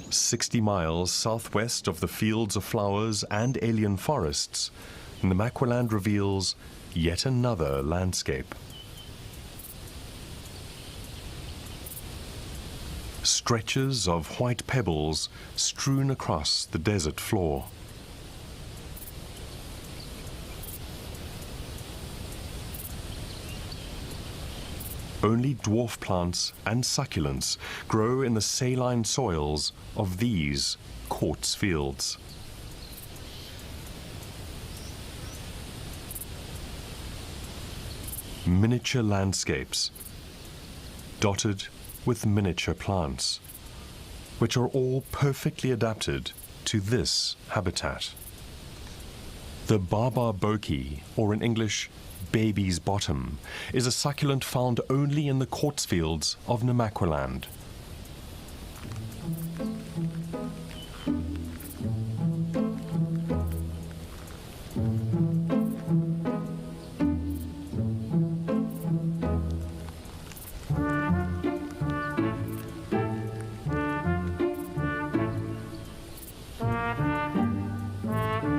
60 miles southwest of the fields of flowers and alien forests, Namaqualand reveals yet another landscape. Stretches of white pebbles strewn across the desert floor. Only dwarf plants and succulents grow in the saline soils of these quartz fields. Miniature landscapes, dotted with miniature plants, which are all perfectly adapted to this habitat. The barbarboki, or in English, baby's bottom, is a succulent found only in the quartz fields of Namaqualand.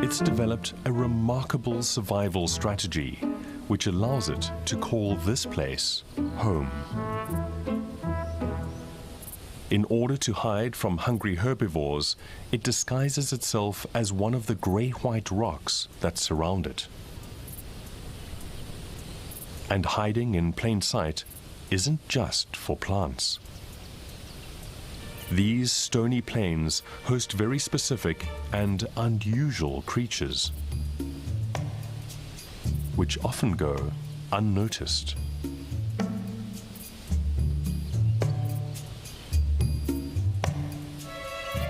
It's developed a remarkable survival strategy, which allows it to call this place home. In order to hide from hungry herbivores, it disguises itself as one of the gray-white rocks that surround it. And hiding in plain sight isn't just for plants. These stony plains host very specific and unusual creatures, which often go unnoticed.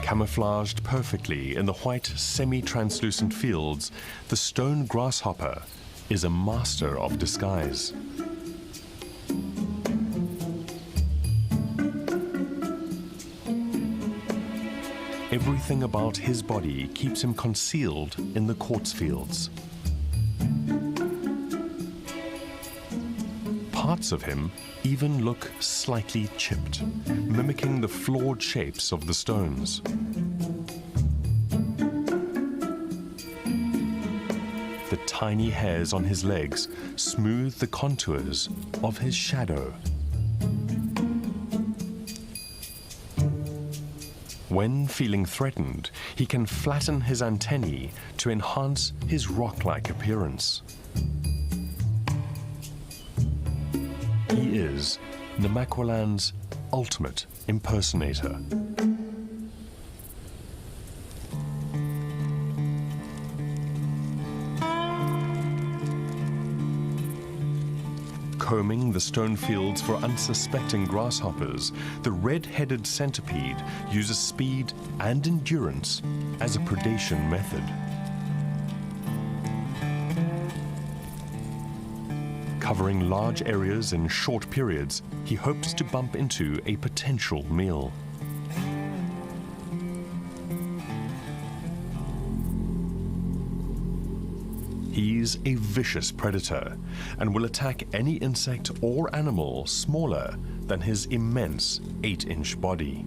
Camouflaged perfectly in the white semi-translucent fields, the stone grasshopper is a master of disguise. Everything about his body keeps him concealed in the quartz fields. Parts of him even look slightly chipped, mimicking the flawed shapes of the stones. The tiny hairs on his legs smooth the contours of his shadow. When feeling threatened, he can flatten his antennae to enhance his rock-like appearance. He is Namaqualand's ultimate impersonator. Combing the stone fields for unsuspecting grasshoppers, the red-headed centipede uses speed and endurance as a predation method. Covering large areas in short periods, he hopes to bump into a potential meal. He's a vicious predator and will attack any insect or animal smaller than his immense 8-inch body.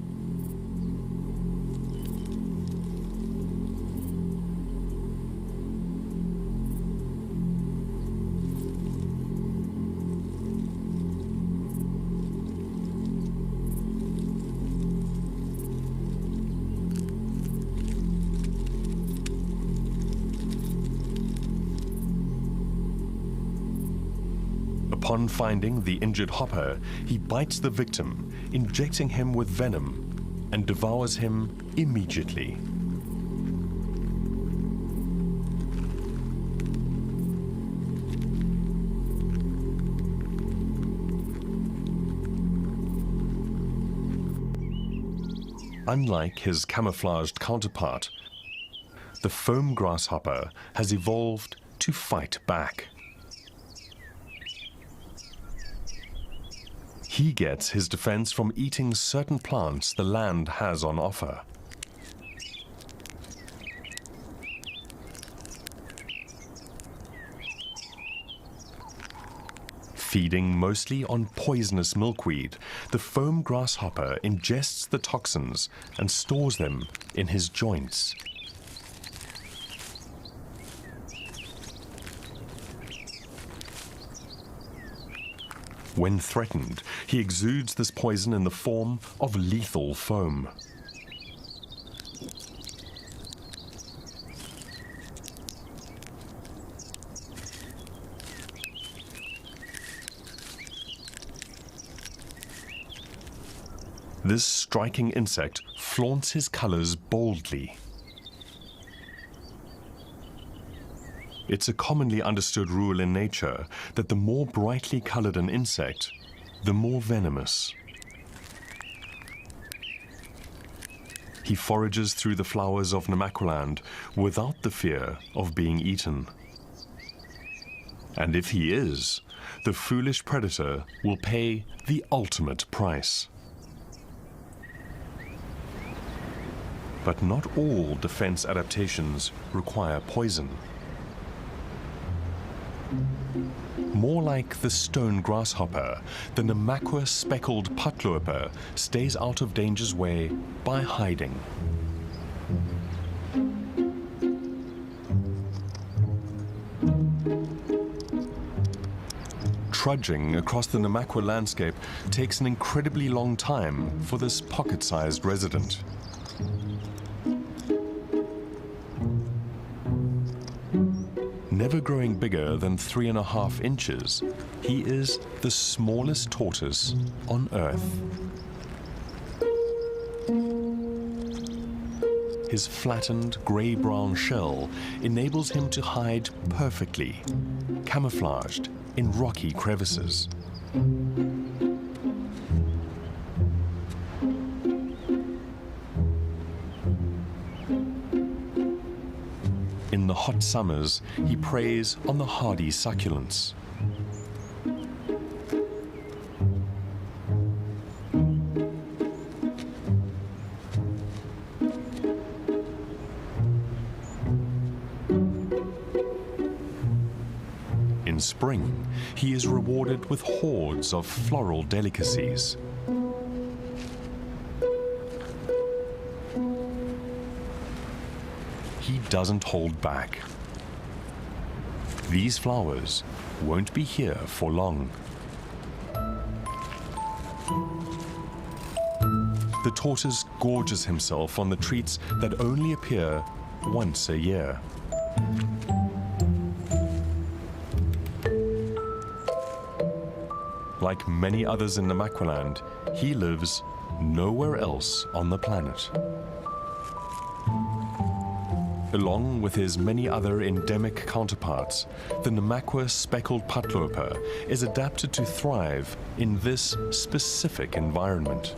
Upon finding the injured hopper, he bites the victim, injecting him with venom, and devours him immediately. Unlike his camouflaged counterpart, the foam grasshopper has evolved to fight back. He gets his defense from eating certain plants the land has on offer. Feeding mostly on poisonous milkweed, the foam grasshopper ingests the toxins and stores them in his joints. When threatened, he exudes this poison in the form of lethal foam. This striking insect flaunts his colors boldly. It's a commonly understood rule in nature that the more brightly colored an insect, the more venomous. He forages through the flowers of Namaqualand without the fear of being eaten. And if he is, the foolish predator will pay the ultimate price. But not all defense adaptations require poison. More like the stone grasshopper, the Namaqua speckled putloper stays out of danger's way by hiding. Trudging across the Namaqua landscape takes an incredibly long time for this pocket-sized resident. Never growing bigger than 3.5 inches, he is the smallest tortoise on Earth. His flattened gray-brown shell enables him to hide perfectly, camouflaged in rocky crevices. In the hot summers, he preys on the hardy succulents. In spring, he is rewarded with hordes of floral delicacies. He doesn't hold back. These flowers won't be here for long. The tortoise gorges himself on the treats that only appear once a year. Like many others in Namaqualand, he lives nowhere else on the planet. Along with his many other endemic counterparts, the Namaqua speckled putloper is adapted to thrive in this specific environment.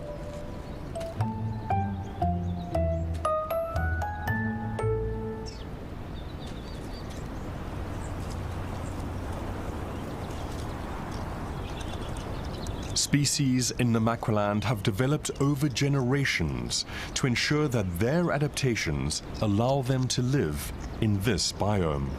Species in Namaqualand have developed over generations to ensure that their adaptations allow them to live in this biome.